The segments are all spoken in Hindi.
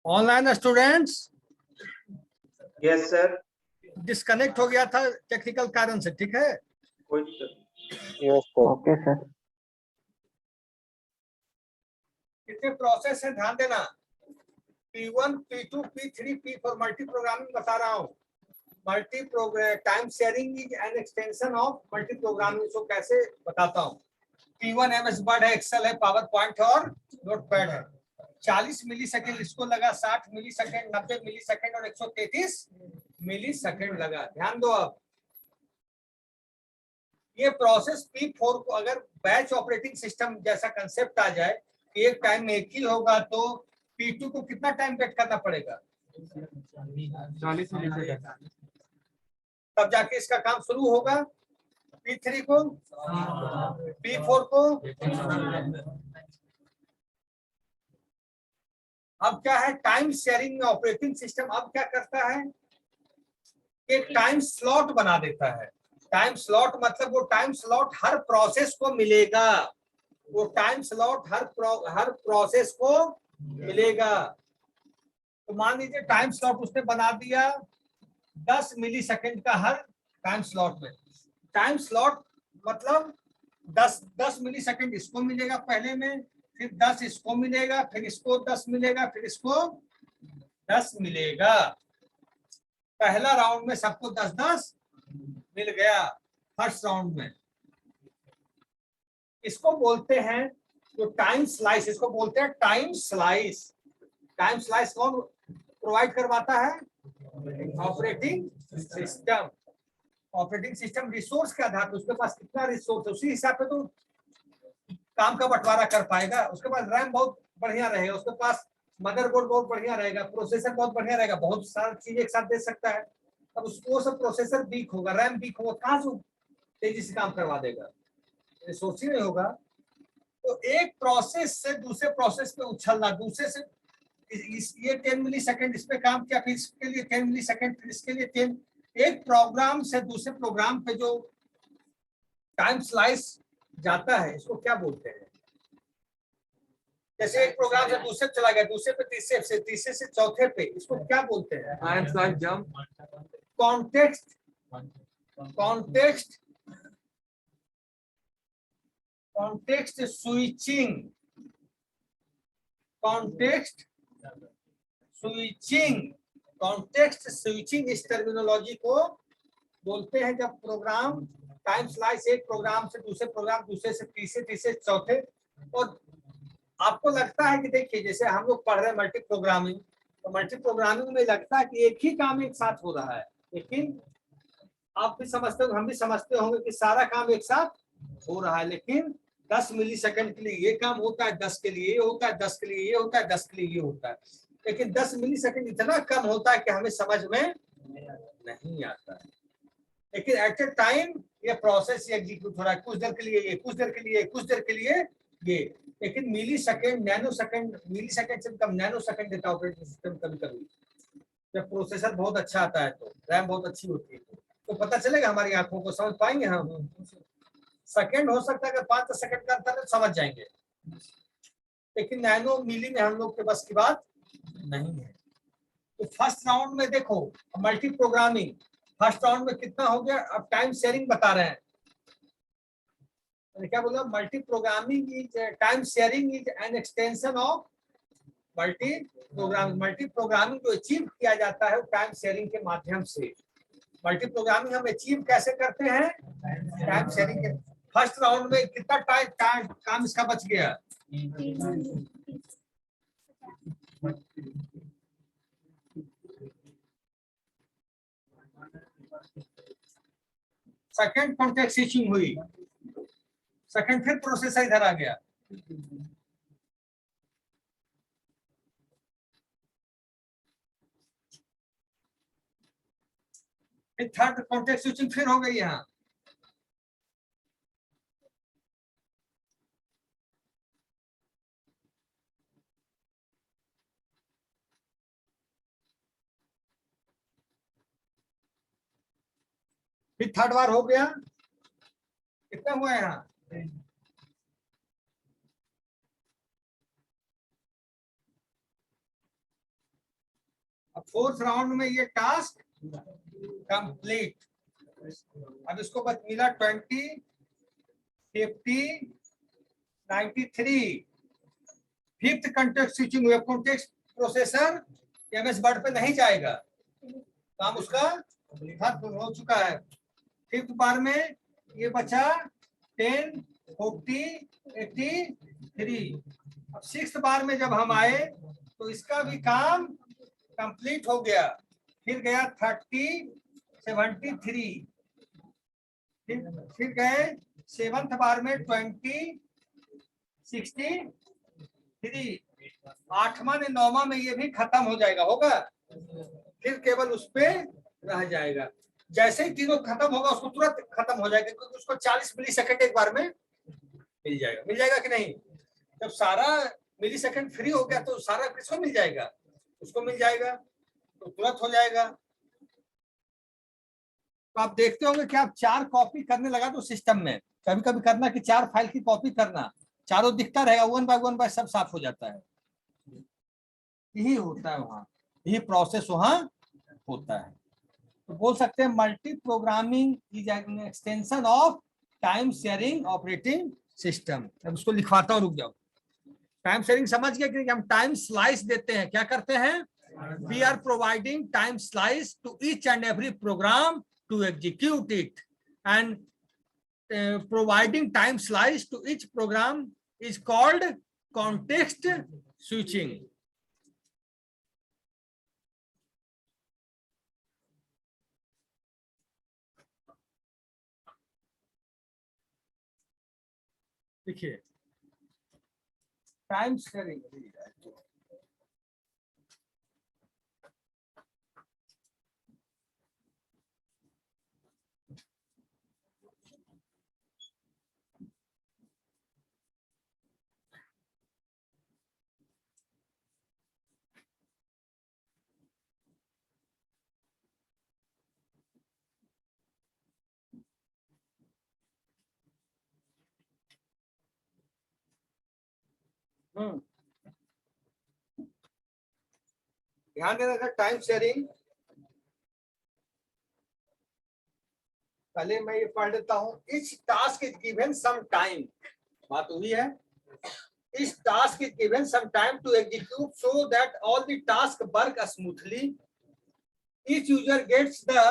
Online students yes sir. Disconnect हो गया था टेक्निकल कारण से, ठीक है। कोई दिक्कत यस सर। Okay sir. कितने प्रोसेस है ध्यान देना, P1, P2, P3, P4 multi programming बता रहा हूँ। Multi program time sharing is an extension of multi programming. So कैसे बताता हूँ। P1 MS वर्ड है, एक्सेल है, पावर पॉइंट और नोटपैड है। 40 मिली सेकेंड इसको लगा, 60 मिली सेकेंड, 90 मिली सेकेंड और 133 मिली सेकेंड लगा। ध्यान दो। अब ये प्रोसेस P4 को अगर बैच ऑपरेटिंग सिस्टम जैसा कंसेप्ट आ जाए, एक टाइम में एक ही होगा, तो P2 को कितना टाइम वेट करना पड़ेगा? 40 मिनट। तब जाके इसका काम शुरू होगा। P3 को, P4 को। अब क्या है, टाइम शेयरिंग में ऑपरेटिंग सिस्टम अब क्या करता है, एक टाइम स्लॉट बना देता है। टाइम स्लॉट मतलब वो टाइम स्लॉट हर प्रोसेस को मिलेगा। वो टाइम स्लॉट हर प्रोसेस को मिलेगा। तो मान लीजिए टाइम स्लॉट उसने बना दिया 10 मिली सेकेंड का हर टाइम स्लॉट में। टाइम स्लॉट मतलब 10 मिली सेकेंड इसको मिलेगा पहले में, फिर 10 इसको मिलेगा, फिर इसको 10 मिलेगा, फिर इसको 10 मिलेगा। पहला राउंड में सबको 10-10 मिल गया फर्स्ट राउंड में। इसको बोलते हैं जो टाइम स्लाइस, इसको बोलते हैं टाइम स्लाइस। टाइम स्लाइस कौन प्रोवाइड करवाता है? Operating system. Operating system resource के आधार पर, उसके पास कितना रिसोर्स है उसी हिसाब से तो काम का बंटवारा कर पाएगा। उसके पास रैम बहुत बढ़िया रहेगा, उसके पास मदरबोर्ड बहुत बढ़िया रहेगा, प्रोसेसर बहुत बढ़िया रहेगा, बहुत सारी चीजें एक साथ दे सकता है। अब उसको सब प्रोसेसर वीक होगा, रैम वीक होगा, कहाँ से तेजी से काम करवा देगा? रिसोर्स ही नहीं होगा। तो एक प्रोसेस से दूसरे प्रोसेस पे उछलना, दूसरे से ये 10 मिली सेकेंड इस पे काम किया, फिर इसके लिए 10 मिली सेकेंड, फिर इसके लिए 10। एक प्रोग्राम से दूसरे प्रोग्राम पे जो टाइम स्लाइस जाता है, इसको क्या बोलते हैं? जैसे एक प्रोग्राम से दूसरे चला गया, दूसरे पे तीसरे से चौथे पे, इसको क्या बोलते हैं? Time slice jump. Context switching. Context switching इस टर्मिनोलॉजी को बोलते हैं जब प्रोग्राम टाइम स्लाइस एक प्रोग्राम से दूसरे प्रोग्राम, दूसरे से तीसरे चौथे। और आपको लगता है कि देखिए जैसे हम लोग पढ़ रहे हैं मल्टी प्रोग्रामिंग, तो मल्टी प्रोग्रामिंग में लगता है कि एक ही काम एक साथ हो रहा है, लेकिन आप भी समझते हो, हम भी समझते होंगे कि सारा काम एक साथ हो रहा है, लेकिन 10 मिली सेकेंड के लिए ये काम होता है, 10 के लिए ये होता है, 10 के लिए ये होता है, 10 के लिए ये होता है। लेकिन 10 मिली सेकेंड इतना कम होता है कि हमें समझ में नहीं आता है। लेकिन एट ए टाइम ये प्रोसेस एग्जीक्यूट हो रहा है, कुछ देर के लिए ये, कुछ देर के लिए, कुछ देर के लिए ये। लेकिन मिली सेकेंड, नैनो सेकेंड, मिली सेकेंड से कम नैनो सेकेंड देता है ऑपरेटिंग सिस्टम कभी। जब प्रोसेसर बहुत अच्छा आता है तो रैम बहुत अच्छी होती है, तो पता चलेगा, हमारी आंखों को समझ पाएंगे हम। सेकेंड हो सकता है कि 5-10 सेकेंड का अंतर है, समझ जाएंगे, लेकिन नैनो मिली में हम लोग के बस की बात नहीं है। तो फर्स्ट राउंड में देखो मल्टी प्रोग्रामिंग, फर्स्ट राउंड में कितना हो गया? अब टाइम शेयरिंग बता रहे हैं, क्या बोला? Multi programming is time sharing is an extension of multi programming. Multi programming जो अचीव किया जाता है टाइम शेयरिंग के माध्यम से। मल्टी प्रोग्रामिंग हम अचीव कैसे करते हैं? टाइम शेयरिंग के। फर्स्ट राउंड में कितना टाइम काम इसका बच गया? सेकंड कॉन्टेक्स्ट स्विचिंग हुई, सेकंड फिर प्रोसेसर इधर आ गया, फिर थर्ड कॉन्टेक्स्ट स्विचिंग फिर हो गई यहाँ। फिर थर्ड बार हो गया, कितना हुआ यहाँ? अब फोर्थ राउंड में ये टास्क कंप्लीट। अब इसको बस मिला 20, 50, 93। Fifth context switching web context processor MS word पे नहीं जाएगा, काम उसका खत्म हो चुका है। फिफ्थ बार में ये बचा 10, 40, 83। अब सिक्स्थ बार में जब हम आए तो इसका भी काम कंप्लीट हो गया। फिर गया 30, 73। फिर गए सेवंथ बार में 20, 63। आठवां ने नौवां में ये भी खत्म हो जाएगा, होगा। फिर केवल उस पे रह जाएगा। जैसे ही तीनों खत्म होगा उसको तुरंत खत्म हो जाएगा, क्योंकि उसको 40 मिलीसेकंड एक बार में मिल जाएगा। मिल जाएगा कि नहीं? जब सारा मिलीसेकंड फ्री हो गया तो सारा किसको मिल जाएगा? उसको मिल जाएगा, तो तुरंत हो जाएगा। तो आप देखते होंगे कि आप 4 कॉपी करने लगा तो सिस्टम में कभी कभी करना कि 4 फाइल की कॉपी करना, चारों दिखता रहेगा, 1 बाय सब साफ हो जाता है। यही होता है वहां, यही प्रोसेस वहां होता है। तो बोल सकते हैं multi programming is an extension of time sharing operating system. अब उसको लिखवाता हूं, रुक जाओ। टाइम शेयरिंग समझ गए कि हम टाइम स्लाइस देते हैं, क्या करते हैं? We are providing time slice to each and every program to execute it, and providing time slice to each program is called context switching. देखिए टाइम शेयरिंग ध्यान देना था। टाइम शेयरिंग पहले मैं ये पढ़ देता हूं। Each task is given some time, बात हुई है। Each task is given some time to execute so that all the tasks work smoothly. Each user gets the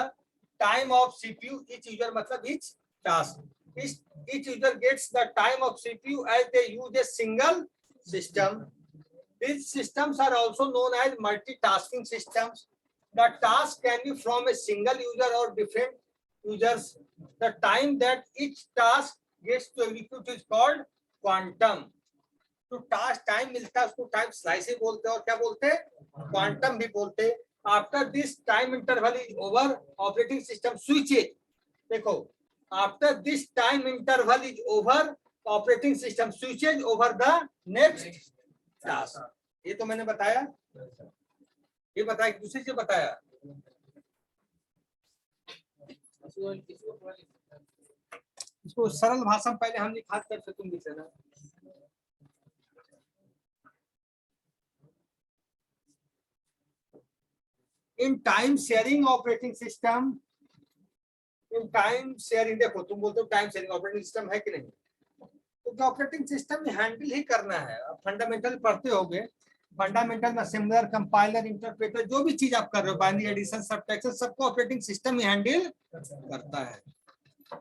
time of CPU. Each user मतलब each task. Each user gets the time of CPU as they use a single system. These systems are also known as multitasking systems. The task can be from a single user or different users. The time that each task gets to execute is called quantum. तो टास्क टाइम मिलता है उसको टाइम स्लाइस ही बोलते हैं, और क्या बोलते हैं? क्वांटम भी बोलते हैं। After this time interval is over, operating system switches. देखो, after this time interval is over, operating system switches over the next task. ये तो मैंने बताया, ये बताया कि दूसरी चीज बताया। इसको सरल भाषा में पहले हम लिखा कर तुम लिख लेना। In time sharing operating system, in time sharing, देखो तुम बोलते हो टाइम शेयरिंग ऑपरेटिंग सिस्टम है कि नहीं, तो ऑपरेटिंग सिस्टम हैंडल ही करना है। अब फंडामेंटल पढ़ते होगे, फंडामेंटल में असेंबलर, कंपाइलर, इंटरप्रेटर, जो भी चीज आप कर रहे हो, बाइनरी एडिशन, सबट्रैक्शन, सबको ऑपरेटिंग सिस्टम ही हैंडल करता है।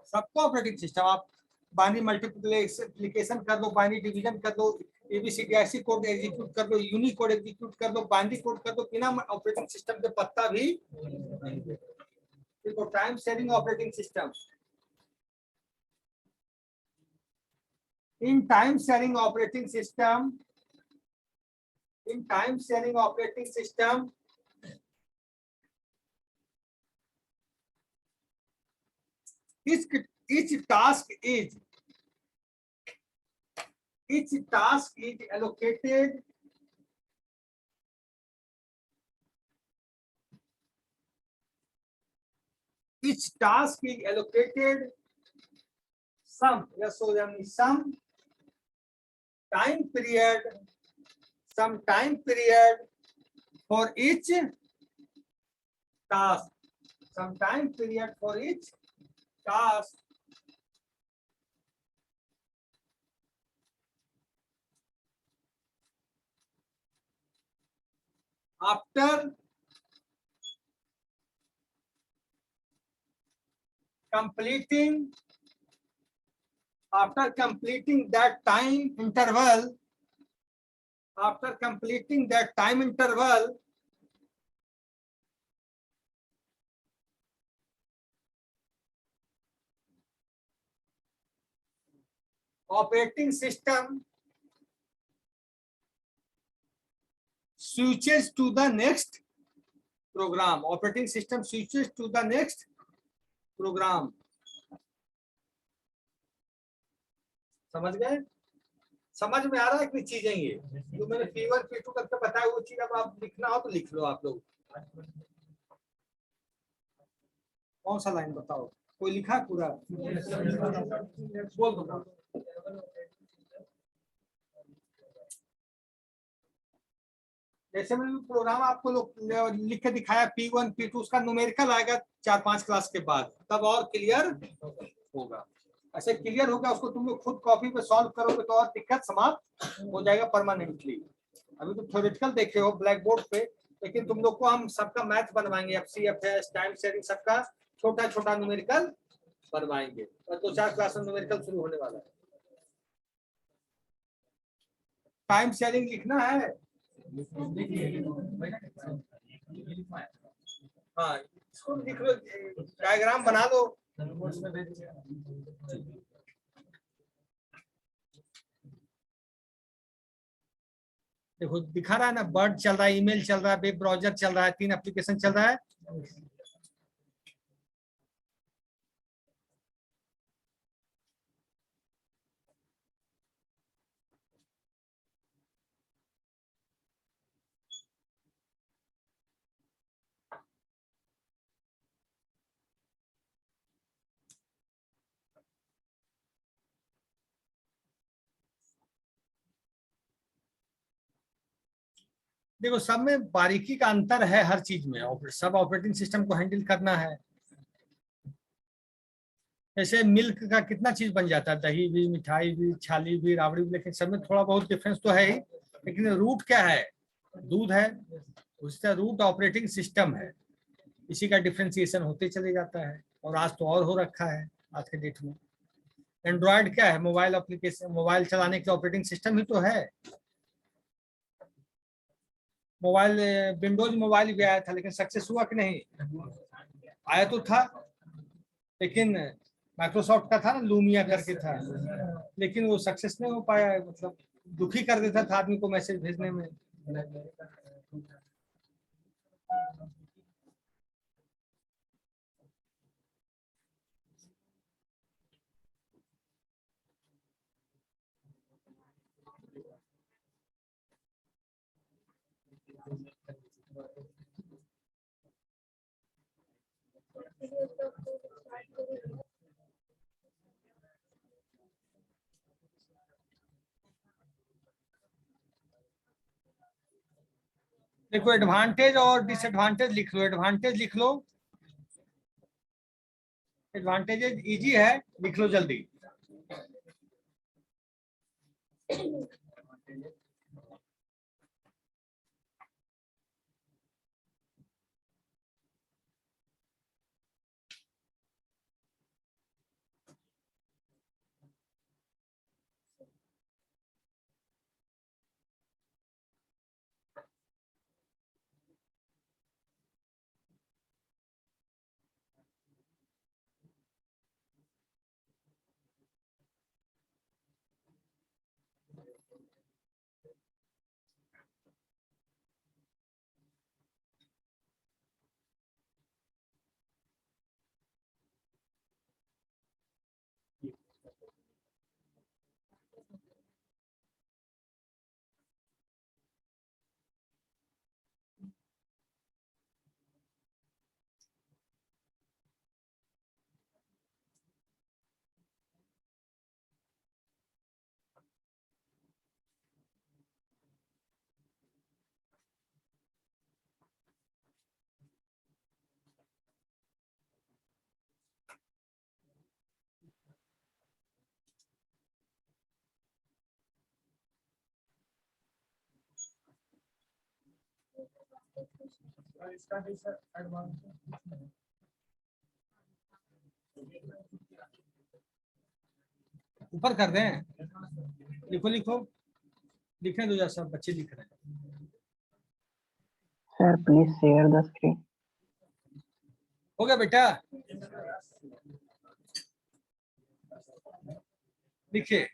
सबको ऑपरेटिंग सिस्टम, आप बाइनरी मल्टीप्लिकेशन कर लो, बाइनरी डिवीजन कर लो, एबीसीडी कोड एग्जीक्यूट कर लो, यूनिकोड एग्जीक्यूट कर लो, बाइनरी कोड कर दो, बिना ऑपरेटिंग सिस्टम के पत्ता भी नहीं। देखो time sharing operating system, in time sharing operating system, in time sharing operating system each task is allocated some time period for each task. Some time period for each task. After completing that time interval, operating system switches to the next program. Operating system switches to the next program. समझ गए? समझ में आ रहा है कि चीजें ये जो मैंने P1 P2 करके बताया वो चीज अब आप लिखना हो तो लिख लो आप लोग। कौन सा लाइन बताओ? कोई लिखा पूरा? बोल दो। जैसे मैंने प्रोग्राम आपको लिख के दिखाया P1 P2 उसका न्यूमेरिकल आएगा 4-5 क्लास के बाद, तब और क्लियर होगा। ऐसे क्लियर होगा उसको तुम लोग खुद कॉपी पे सॉल्व करोगे तो और दिक्कत समाप्त हो जाएगा परमानेंटली। अभी तो थ्योरेटिकल देखे हो ब्लैक बोर्ड पे, लेकिन तुम लोग को हम सबका मैथ बनवाएंगे, FCFS टाइम शेयरिंग सबका छोटा छोटा न्यूमेरिकल बनवाएंगे और 2-4 क्लास में न्यूमेरिकल शुरू होने वाला है। टाइम शेयरिंग लिखना है। हाँ इसको लिख लो, डायग्राम बना लो। देखो दिखा रहा है ना, बर्ड चल रहा है, ईमेल चल रहा है, वेब ब्राउजर चल रहा है, 3 एप्लीकेशन चल रहा है। देखो सब में बारीकी का अंतर है, हर चीज में सब ऑपरेटिंग सिस्टम को हैंडल करना है। जैसे मिल्क का कितना चीज बन जाता है, दही भी, मिठाई भी, छाली भी, राबड़ी भी, लेकिन सब में थोड़ा बहुत डिफरेंस तो है ही। लेकिन रूट क्या है? दूध है, उसका रूट ऑपरेटिंग सिस्टम है, इसी का डिफ्रेंसिएशन होते चले जाता है। और आज तो और हो रखा है आज के डेट में। एंड्रॉयड क्या है? मोबाइल एप्लीकेशन, मोबाइल चलाने के ऑपरेटिंग सिस्टम ही तो है। मोबाइल विंडोज मोबाइल भी आया था, लेकिन सक्सेस हुआ कि नहीं? आया तो था, लेकिन माइक्रोसॉफ्ट का था ना, लूमिया करके था, लेकिन वो सक्सेस नहीं हो पाया। मतलब दुखी कर देता था आदमी को मैसेज भेजने में। देखो एडवांटेज और डिसएडवांटेज लिख लो। एडवांटेज लिख लो, एडवांटेजेस इजी है, लिख लो जल्दी। इसका भी सर एडवांस ऊपर कर दें, लिखो लिखो, लिखने दो, जैसा बच्चे लिख रहे हैं। Sir, please share the screen. हो गया बेटा, लिखिए।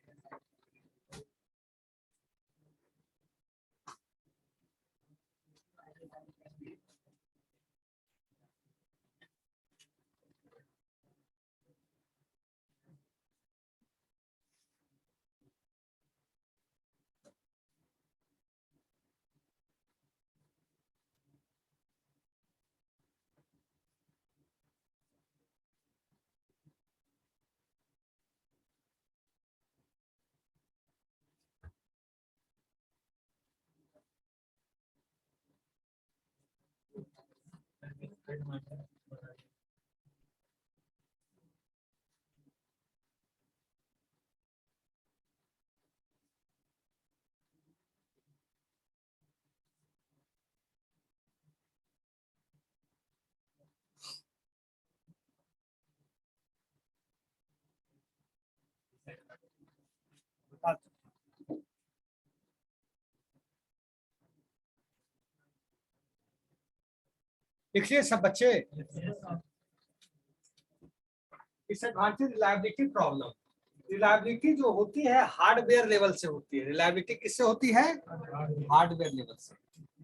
लिखिए सब बच्चे। Disadvantage reliability problem. रिलायबिलिटी जो होती है हार्डवेयर लेवल से होती है। रिलायबिलिटी किससे होती है? हार्डवेयर लेवल से।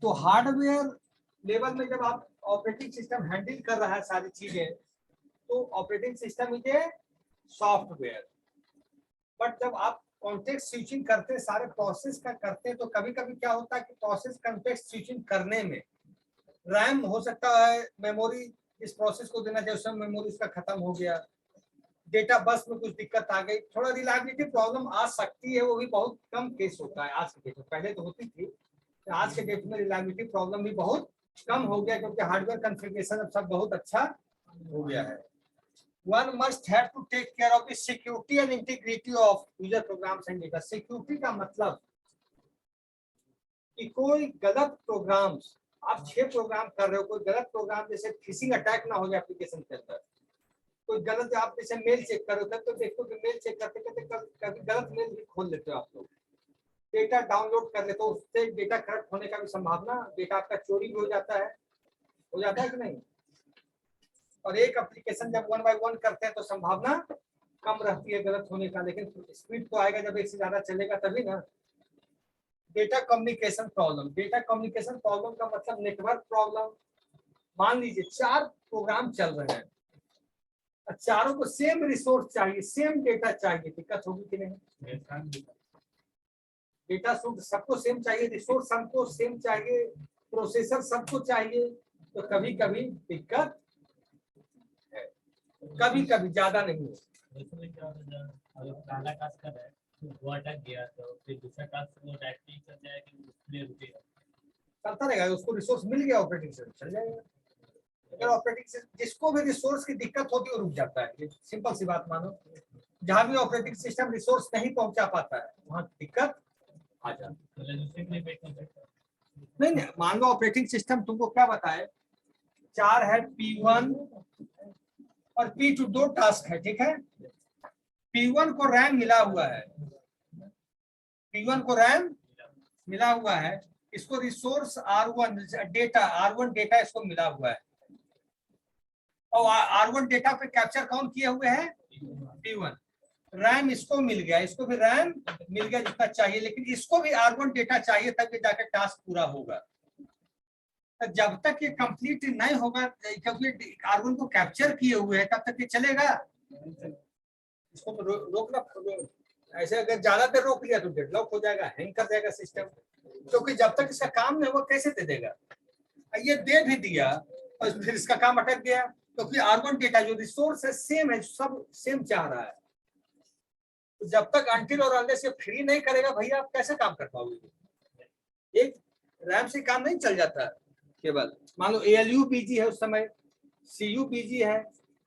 तो हार्डवेयर लेवल में जब आप ऑपरेटिंग सिस्टम हैंडल कर रहा है सारी चीजें, तो operating system is a software. But जब आप कॉन्टेक्स्ट स्विचिंग करते हैं, सारे प्रोसेस का करते हैं, तो कभी कभी क्या होता है कि प्रोसेस कॉन्टेक्स्ट स्विचिंग करने में रैम हो सकता है, मेमोरी इस प्रोसेस को देना चाहिए, उसमें मेमोरी उसका खत्म हो गया, डेटा बस में कुछ दिक्कत आ गई, थोड़ा रिलायबिलिटी प्रॉब्लम आ सकती है। वो भी बहुत कम केस होता है आज के डेट में, पहले तो होती थी। आज के डेट में रिलायबिलिटी प्रॉब्लम भी बहुत कम हो गया, क्योंकि हार्डवेयर कॉन्फ़िगरेशन अब सब बहुत अच्छा हो गया है। One must have to take care of the security and integrity of user programs and data. Security का मतलब कि कोई गलत प्रोग्राम्स, आप 6 प्रोग्राम कर रहे हो, कोई गलत प्रोग्राम जैसे फिशिंग अटैक ना हो जाए एप्लीकेशन के अंदर। कोई गलत, आप जैसे मेल चेक करो तो देखो कि मेल चेक करते करते कभी गलत मेल भी खोल लेते हो आप लोग। डेटा डाउनलोड कर लेते हो, उससे डेटा करप्ट होने का भी संभावना, डेटा आपका चोरी भी हो जाता है कि नहीं। और एक एप्लीकेशन जब 1 बाय 1 करते हैं तो संभावना कम रहती है गलत होने का, लेकिन स्पीड तो आएगा जब एक से ज्यादा चलेगा तभी ना। Data communication problem. Data communication problem का मतलब नेटवर्क प्रॉब्लम। मान लीजिए 4 प्रोग्राम चल रहे हैं, चारों को सेम रिसोर्स चाहिए, सेम डेटा चाहिए, दिक्कत होगी कि नहीं? डेटा सबको सेम चाहिए, रिसोर्स सबको सेम चाहिए, प्रोसेसर सबको चाहिए, तो कभी कभी दिक्कत है, कभी कभी ज्यादा नहीं है। पहला टास्क कर रहा है वो अटक गया, तो फिर दूसरा टास्क वो डायरेक्टली चल जाएगा, उसके लिए रुकेगा, चलता रहेगा, उसको रिसोर्स मिल गया ऑपरेटिंग सिस्टम चल जाएगा। अगर ऑपरेटिंग सिस्टम, जिसको भी रिसोर्स की दिक्कत होती है वो रुक जाता है। ये सिंपल सी बात मानो, जहां भी ऑपरेटिंग सिस्टम रिसोर्स नहीं पहुंचा पाता है वहां दिक्कत आ जाती है। दूसरे के लिए वेट नहीं करता। नहीं, मान लो ऑपरेटिंग सिस्टम तुमको क्या बताए, 4 है P1 और P2, 2 टास्क है, ठीक है। P1 को रैम मिला हुआ है, P1 को रैम मिला हुआ है, इसको resource R1 data, R1 data इसको मिला हुआ है, और R1 डेटा पे कैप्चर कौन किए हुए हैं? P1। रैम इसको मिल गया, इसको भी रैम मिल गया जितना चाहिए, लेकिन इसको भी R1 डेटा चाहिए तब ये जाकर टास्क पूरा होगा। तो जब तक ये कंप्लीट नहीं होगा, क्योंकि R1 को कैप्चर किए हुए है, तब तक ये चलेगा। इसको तो रोकना, ऐसे अगर ज्यादा देर रोक लिया तो डेडलॉक हो जाएगा, हैंग कर जाएगा सिस्टम, क्योंकि जब तक इसका काम नहीं हुआ कैसे दे देगा। ये दे भी दिया और फिर इसका काम अटक गया, क्योंकि R1 डेटा जो रिसोर्स है सेम है, सब सेम चाह रहा है। तो जब तक अनटिल और अनलेस ये फ्री नहीं करेगा भैया, आप कैसे काम कर पाओगे। एक रैम से काम नहीं चल जाता है केवल। मान लो ALU बिजी है उस समय, CU बिजी है,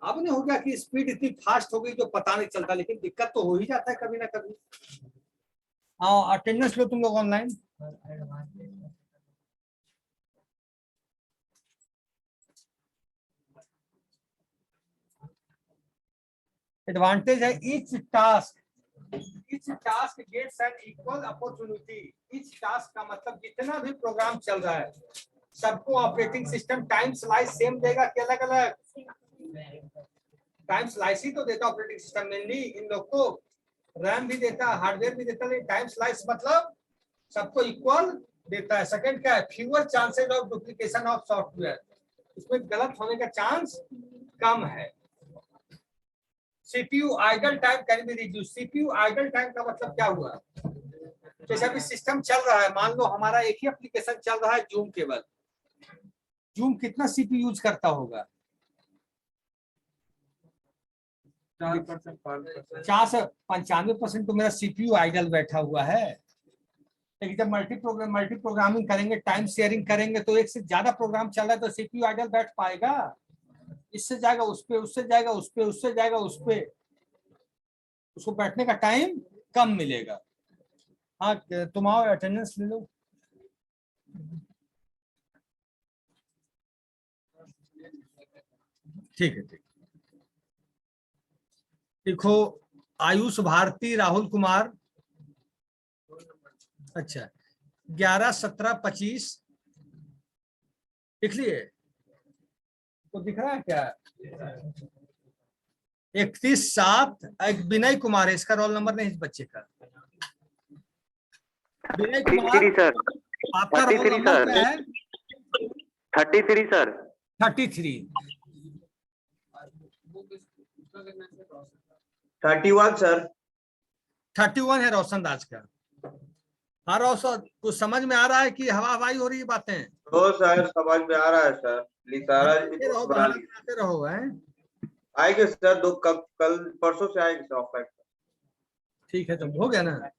अब नहीं हो गया कि स्पीड इतनी फास्ट हो गई जो पता नहीं चलता, लेकिन दिक्कत तो हो ही जाता है कभी ना कभी। हाँ, अटेंडेंस लो तुम लोग ऑनलाइन। एडवांटेज है each task gets an equal opportunity. Each task का मतलब जितना भी प्रोग्राम चल रहा है सबको operating system time slice same देगा कि अलग अलग? टाइम स्लाइस ही तो देता ऑपरेटिंग सिस्टम। मेनली इन लोग को रैम भी देता है, हार्डवेयर भी देता है, टाइम स्लाइस मतलब सबको इक्वल देता है। सेकंड क्या है? Fewer chances of duplication of software, इसमें गलत होने का चांस कम है। CPU idle time can be reduce. CPU idle time का मतलब क्या हुआ? जैसे अभी सिस्टम चल रहा है, मान लो हमारा एक ही एप्लीकेशन चल रहा है जूम केवल, जूम कितना सीपीयू यूज करता होगा? 4%, 5%। 4 से 95% तो मेरा सीपीयू आइडल बैठा हुआ है। लेकिन जब मल्टी प्रोग्रामिंग करेंगे, टाइम शेयरिंग करेंगे, तो एक से ज्यादा प्रोग्राम चल रहा है तो सीपीयू आइडल बैठ पाएगा? इससे जाएगा उस पे, उससे जाएगा उस पे, उससे जाएगा उस पे, उसको बैठने का टाइम कम मिलेगा। हाँ, तुम आओ अटेंडेंस ले लो। ठीक है, ठीक। देखो, आयुष भारती, राहुल कुमार, अच्छा 11, 17, 25 लिख लिए? तो दिख रहा है क्या? 31, 7 एक विनय कुमार है, इसका रोल नंबर नहीं इस बच्चे का। विनय कुमार, सर, आपका रोल 33 नंबर सर। क्या है? 33 सर। 33। 31 सर। 31 है रोशन दास का। हाँ रोशन, कुछ समझ में आ रहा है कि हवा हवाई हो रही है बातें? तो सर समझ में आ रहा है सर। सारा रहो, बना बहाना लीजिए। बनाते रहो। हैं, आएंगे सर, कल परसों से आएंगे सर ऑफलाइन। ठीक है, तो हो गया ना?